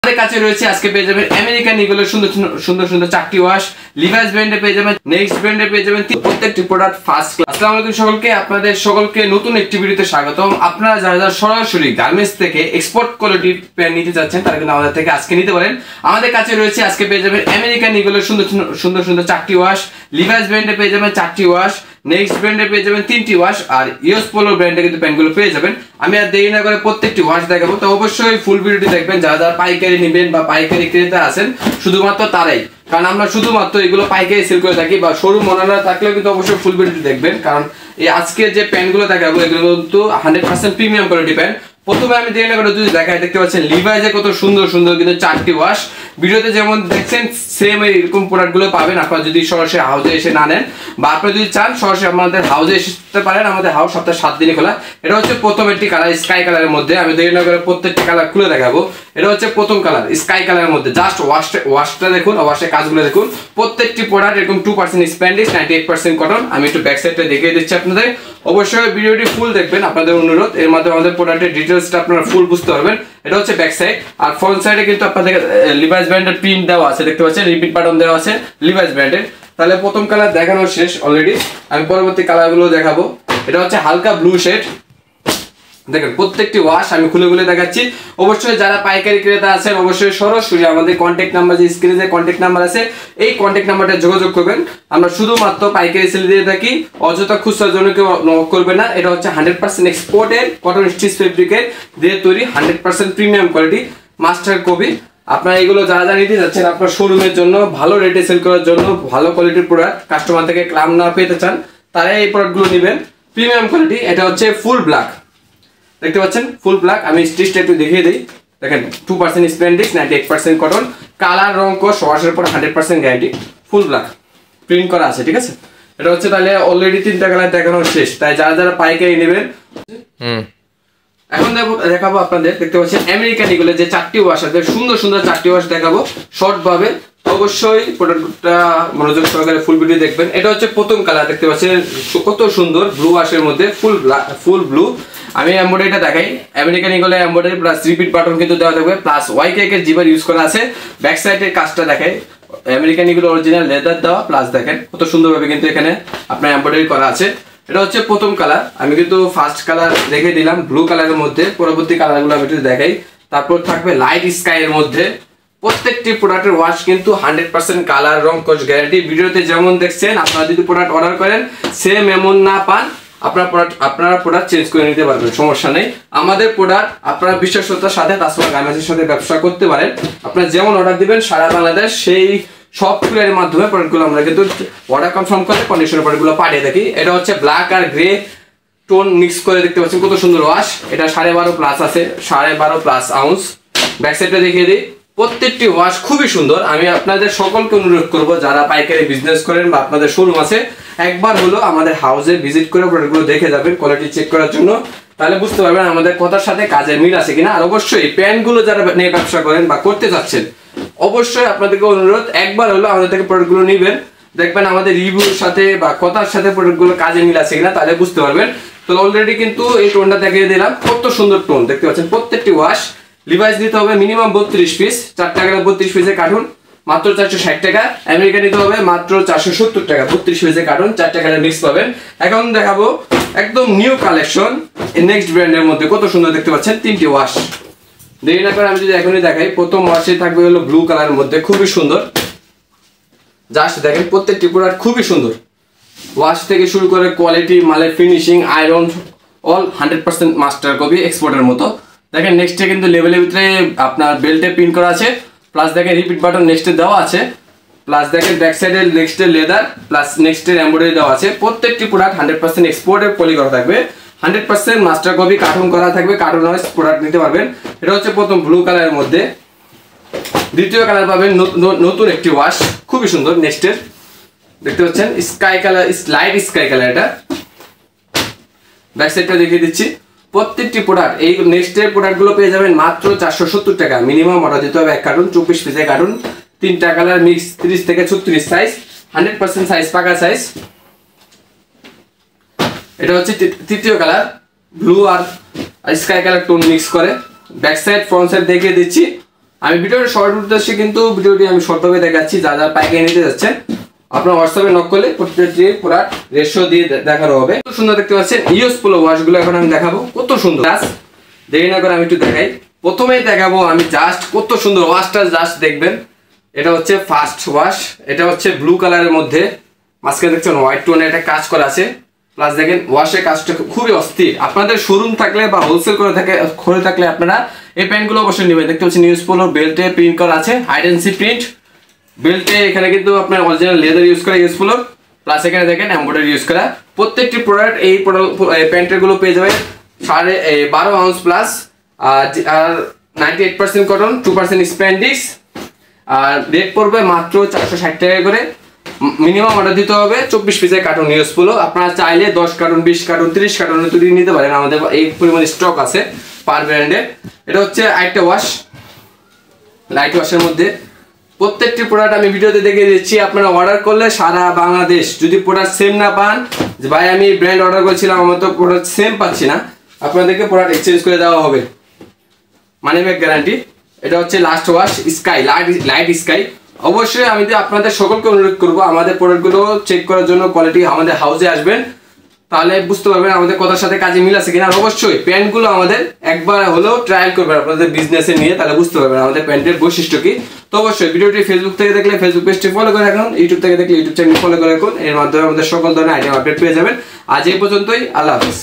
আমাদের কাছে রয়েছে আজকে পেয়ে যাবেন আমেরিকান ইগলের সুন্দর সুন্দর সুন্দর চারটি ওয়াশ, লিভাইস ব্র্যান্ডে পেয়ে যাবেন, নেক্সট ব্র্যান্ডে পেয়ে যাবেন, প্রত্যেকটি প্রোডাক্ট ফার্স্ট ক্লাস। আসসালামু আলাইকুম সকলকে, আপনাদের সকলকে নতুন একটি ভিডিওতে স্বাগতম। আপনারা যারা সরাসরি গার্মেন্টস থেকে এক্সপোর্ট কোয়ালিটির প্যান্ট নিতে যাচ্ছেন তারা কিন্তু আমাদের থেকে আজকে নিতে পারেন। আমাদের কাছে রয়েছে আজকে পেয়ে যাবেন আমেরিকান ইগলের সুন্দর সুন্দর সুন্দর চারটি ওয়াশ, লিভাইস ব্র্যান্ডে পেয়ে যাবেন চারটি ওয়াশ, নেক্সট ব্র্যান্ডে পেয়ে যাবেন তিনটি ওয়াশ, আর ইউএস পোলো ব্র্যান্ডে কিন্তু প্যান্টগুলো পেয়ে যাবেন। আমি আর দেরি না করে প্রত্যেকটি ওয়াশ দেখাবো, তো অবশ্যই ফুল ভিডিওটি দেখবেন। যারা যারা পাইকারি নেবেন বা পাইকারি ক্রেতা আছেন শুধুমাত্র তারাই, কারণ আমরা শুধুমাত্র এগুলো পাইকারি সেল করে থাকি, বা শোরুম ওনারা থাকলেও কিন্তু অবশ্যই ফুল ভিডিওটি দেখবেন। কারণ এই আজকে যে প্যান্টগুলো দেখাবো এগুলো কিন্তু 100% প্রিমিয়াম কোয়ালিটি প্যান্ট। প্রথমে আমি দেরি না করে যদি দেখাই, দেখতে পাচ্ছেন লিভাইজে কত সুন্দর সুন্দর কিন্তু চারটি ওয়াশ। ভিডিওতে যেমন দেখছেন সেম এরকম প্রোডাক্টগুলো পাবেন। আপনারা যদি সরাসরি হাউসে এসে না নেন, বা আপনারা যদি চান সরাসরি আমাদের হাউসে আসতে পারেন। আমাদের হাউস সপ্তাহে 7 দিনই খোলা। এটা হচ্ছে প্রথম একটি কালার স্কাই কালারের মধ্যে। আমি দেরি না করে প্রত্যেকটি কালার খুলে দেখাবো। এটা হচ্ছে প্রথম কালার স্কাই কালারের মধ্যে। জাস্ট ওয়াশটা দেখুন, ওয়াশের কাজগুলো দেখুন। প্রত্যেকটি প্রোডাক্ট এরকম 2% স্প্যান্ডিক্স, 98% কটন। আমি একটু ব্যাক সাইডটা দেখিয়ে দিচ্ছি আপনাদের। অবশ্যই ভিডিওটি ফুল দেখবেন, আপনাদের অনুরোধ। এর মাধ্যমে আমাদের প্রোডাক্টের ডিটেইলসটা আপনারা ফুল বুঝতে পারবেন। এটা হচ্ছে ব্যাক সাইড, আর ফ্রন্ট সাইডে কিন্তু আপনাদের লিভাইস ব্র্যান্ডের প্রিন্ট দেওয়া আছে, দেখতে পাচ্ছেন রিপিট বাটন দেওয়া আছে লিভাইস ব্র্যান্ডের। তাহলে প্রথম কালার দেখানো শেষ অলরেডি, আমি পরবর্তী কালারগুলো দেখাবো। এটা হচ্ছে হালকা ব্লু শেড। দেখেন প্রত্যেকটি ওয়াশ আমি খুলে খুলে দেখাচ্ছি। অবশ্যই যারা পাইকারি ক্রেতা আছেন অবশ্যই সরাসরি আমাদের কন্ট্যাক্ট নাম্বার, যে স্ক্রিনে যে কন্ট্যাক্ট নাম্বার আছে এই কন্ট্যাক্ট নাম্বারটা যোগাযোগ করবেন। আমরা শুধুমাত্র পাইকারি সেল দিয়ে থাকি, অযথা খুচরার জন্য কেউ নক করবে না। এটা হচ্ছে 100% এক্সপোর্টের কটন স্টিচ ফেব্রিকের দিয়ে তৈরি, 100% প্রিমিয়াম কোয়ালিটি মাস্টার কপি। আপনারা এগুলো যারা যারা নিতে যাচ্ছেন আপনার শোরুমের জন্য, ভালো রেটে সেল করার জন্য, ভালো কোয়ালিটির প্রোডাক্ট কাস্টমার থেকে ক্লাম না পেতে চান, তারা এই প্রোডাক্টগুলো নেবেন। Premium quality. এটা হচ্ছে ফুল ব্ল্যাক, দেখতে পাচ্ছেন ফুল ব্ল্যাক। আমি স্টিচটা একটু দেখিয়ে দিই। দেখেন 2% স্প্যান্ডিক্স, 98% কটন, কালার রং কোর্স ওয়াশের পর 100% গ্যারান্টি, ফুল ব্ল্যাক প্রিন্ট করা আছে, ঠিক আছে। এটা হচ্ছে তাহলে অলরেডি 3টা কালার দেখানো শেষ। তাই যারা যারা পাইকারি নেবেন, এখন দেখাবো আপনাদের, দেখতে পাচ্ছেন আমেরিকান ইগলের যে চারটি ওয়াশ আছে, সুন্দর সুন্দর চারটি ওয়াশ দেখাবো শর্ট ভাবে। অবশ্যই প্রোডাক্টটা মনোযোগ সহকারে ফুল ভিডিও দেখবেন। এটা হচ্ছে প্রথম কালার, দেখতে পাচ্ছেন কত সুন্দর ব্লু ওয়াশের মধ্যে ফুল ব্লু। আমি এমব্রয়ডারিটা দেখাই। আমেরিকান ইগলে এমব্রয়ডারি প্লাস রিপিট বাটন কিন্তু দেওয়া থাকবে, প্লাস ওয়াইকেক এর জিবার ইউজ করা আছে। ব্যাক সাইডের কাজটা দেখাই। আমেরিকান ইগলে অরিজিনাল লেদার দেওয়া, প্লাস দেখেন কত সুন্দরভাবে কিন্তু এখানে আপনার এমব্রয়ডারি করা আছে। এটা হচ্ছে প্রথম কালার। আমি কিন্তু ফার্স্ট কালার দেখে দিলাম ব্লু কালারের মধ্যে। পরবর্তী কালারগুলো আমি একটু দেখাই। তারপর থাকবে লাইট স্কাই এর মধ্যে। প্রত্যেকটি প্রোডাক্টের ওয়াশ কিন্তু 100% কালার রং কোচ গ্যারান্টি। ভিডিওতে যেমন দেখছেন, আপনারা যদি প্রোডাক্ট অর্ডার করেন সেম এমন না পান, আপনারা প্রোডাক্ট চেঞ্জ করে নিতে পারবেন, সমস্যা নেই। আমাদের প্রোডাক্ট আপনারা বিশ্বাসতার সাথে তাছাড়া গার্মেন্টসের সাথে ব্যবসা করতে পারেন। আপনারা যেমন অর্ডার দিবেন সারা বাংলাদেশ সেই সব কুরিয়ারের মাধ্যমে প্রোডাক্টগুলো আমরা কিন্তু অর্ডার কনফার্ম করে কন্ডিশনের প্রোডাক্টগুলো পাঠিয়ে থাকি। এটা হচ্ছে ব্ল্যাক আর গ্রে টোন মিক্স করে, দেখতে পাচ্ছেন কত সুন্দর ওয়াশ। এটা 12.5 প্লাস আছে, 12.5 প্লাস আউন্স। ব্যাক সাইডটা দেখিয়ে দিই। প্রত্যেকটি ওয়াশ খুবই সুন্দর। আমি আপনাদের সকলকে অনুরোধ করব, যারা পাইকারি বিজনেস করেন বা আপনাদের শোরুম আছে, একবার হলো আমাদের হাউসে ভিজিট করে প্রোডাক্টগুলো দেখে যাবেন কোয়ালিটি চেক করার জন্য। তাহলে বুঝতে পারবেন আমাদের কথার সাথে কাজের মিল আছে কিনা। আর অবশ্যই প্যান্টগুলো যারা নিয়ে ব্যবসা করেন বা করতে যাচ্ছেন, অবশ্যই আপনাদেরকে অনুরোধ একবার হলো আমাদের থেকে প্রোডাক্টগুলো নেবেন। দেখবেন আমাদের রিভিউর সাথে বা কথার সাথে প্রোডাক্টগুলো কাজে মিল আছে কিনা, তাহলে বুঝতে পারবেন। তো অলরেডি কিন্তু এই টোনটা দেখিয়ে দিলাম, কত সুন্দর টোন, দেখতে পাচ্ছেন। প্রত্যেকটি ওয়াশ লিভাইস নিতে হবে মিনিমাম 32 পিস, 4 টাকা 32 পিসের কার্টুন মাত্র 460 টাকা। আমেরিকা নিতে হবে মাত্র 470 টাকা, 32 পিসের কার্টুন 4 টাকার মিক্স পাবেন। এখন দেখাবো একদম নিউ কালেকশন নেক্সট ব্র্যান্ডের মধ্যে। কত সুন্দর দেখতে পাচ্ছেন তিনটি ওয়াশ। দেরি না করে আমি যদি এখনই দেখাই, প্রথম ওয়াশে থাকবে হলো ব্লু কালারের মধ্যে, খুবই সুন্দর। জাস্ট দেখেন প্রত্যেকটি প্রোডাক্ট খুবই সুন্দর। ওয়াশ থেকে শুরু করে কোয়ালিটি, মালের finishing, iron all 100% master copy এক্সপোর্টের মতো। দেখেন নেক্সটে কিন্তু লেভেলের ভিতরে আপনার বেল্টে প্রিন্ট করা আছে, প্লাস দেখেন রিপিট বাটন নেক্সটে দেওয়া আছে, প্লাস দেখেন ব্যাক সাইডের নেক্সটের লেদার, প্লাস নেক্সটের এমব্রয়ডারি দেওয়া আছে। প্রত্যেকটি প্রোডাক্ট 100% এক্সপোর্টের পলি করা থাকবে, 100% মাস্টার কপি কার্টুন করা থাকবে, কার্টুন ওয়াইজ প্রোডাক্ট নিতে পারবেন। এটা হচ্ছে প্রথম ব্লু কালারের মধ্যে। দ্বিতীয় কালার পাবেন নতুন একটি ওয়াশ, খুবই সুন্দর। নেক্সটের দেখতে পাচ্ছেন sky colour, light sky colour. এটা ব্যাক সাইডটা দেখিয়ে দিচ্ছি। প্রত্যেকটি প্রোডাক্ট এই নেক্সটের প্রোডাক্টগুলো পেয়ে যাবেন মাত্র 470 টাকা। মিনিমাম অর্ডার দিতে হবে এক কার্টুন, 24 পিসের কার্টুন, 3টা কালার মিক্স, 30 থেকে 36 সাইজ, 100% সাইজ, পাকা সাইজ। এটা হচ্ছে তৃতীয় কালার, ব্লু আর স্কাই কালার টোন মিক্স করে। ব্যাক সাইড ফ্রন্ট সাইড দেখিয়ে দিচ্ছি। আমি ভিডিওর শর্ট উদ্দেশ্যে কিন্তু ভিডিওটি আমি শর্টভাবে দেখাচ্ছি, যা যা পাইকারি নিতে যাচ্ছেন আপনার হোয়াটসঅ্যাপে নক করলে প্রত্যেকটি প্রোডাক্ট রেশিও দিয়ে দেখানো হবে। কত সুন্দর দেখতে পাচ্ছেন ইউএস পোলো ওয়াশগুলো এখন আমি দেখাবো, কত সুন্দর। দেরি না করে আমি একটু দেখাই, প্রথমেই দেখাবো আমি জাস্ট কত সুন্দর ওয়াশটা, জাস্ট দেখবেন। এটা হচ্ছে ফার্স্ট ওয়াশ, এটা হচ্ছে ব্লু কালারের মধ্যে, মাঝখানে দেখছেন হোয়াইট টোনে এটা কাজ করা আছে। প্লাস দেখেন ওয়াশের কাজটা খুবই অস্থির। আপনাদের শোরুম থাকলে বা হোলসেল করে থাকলে আপনারা এই প্যান্টগুলো অবশ্যই নেবেন। দেখতে পাচ্ছেন ইউএস পোলো বেল্টে প্রিন্ট করা আছে, হাইড অ্যান্ড সি প্রিন্ট বেল্টে। এখানে কিন্তু আপনার অরিজিনাল লেদার ইউজ করা ইউএস পোলো, প্লাস এখানে দেখেন এমব্রয়ডারি ইউজ করা। প্রত্যেকটি প্রোডাক্ট এই প্যান্টের গুলো পেয়ে যাবে 12.5 আউন্স প্লাস, আর 98% কটন, 2% স্প্যান্ডিক্স। আর রেট পড়বে মাত্র 460 টাকা করে। মিনিমাম অর্ডার দিতে হবে 24 পিসের কার্টুন ইউএস পোলো। আপনারা চাইলে 10 কার্টুন, 20 কার্টুন, 30 কার্টুন তৈরি নিতে পারেন, আমাদের এই পরিমাণ স্টক আছে পার ব্র্যান্ডে। এটা হচ্ছে আরেকটা ওয়াশ, লাইট ওয়াশের মধ্যে। প্রত্যেকটি প্রোডাক্ট আমি ভিডিওতে দেখিয়ে দিচ্ছি। আপনারা অর্ডার করলে সারা বাংলাদেশ, যদি প্রোডাক্ট সেম না পান, যে ভাই আমি ব্র্যান্ড অর্ডার করেছিলাম আমার তো প্রোডাক্ট সেম পাচ্ছি না, আপনাদেরকে প্রোডাক্ট এক্সচেঞ্জ করে দেওয়া হবে, মানি ব্যাক গ্যারান্টি। এটা হচ্ছে last wash sky, light sky. অবশ্যই আমি আপনাদের সকলকে অনুরোধ করবো আমাদের প্রোডাক্টগুলো চেক করার জন্য, কোয়ালিটি আমাদের হাউসে আসবেন, তাহলে বুঝতে পারবেন আমাদের কথার সাথে কাজে মিল আছে কিনা। আর অবশ্যই প্যান্টগুলো আমাদের একবার হলেও ট্রায়াল করবেন আপনাদের বিজনেসে নিয়ে, তাহলে বুঝতে পারবেন আমাদের প্যান্টের বৈশিষ্ট্য কি। তো অবশ্যই ভিডিওটি ফেসবুক থেকে দেখলে ফেসবুক পেজটি ফলো করে রাখুন, ইউটিউব থেকে দেখলে ইউটিউব চ্যানেল ফলো করে রাখুন। এর মাধ্যমে আমাদের সকল ধরনের আইটেম আপডেট পেয়ে যাবেন। আজ এই পর্যন্তই, আল্লাহ হাফেজ।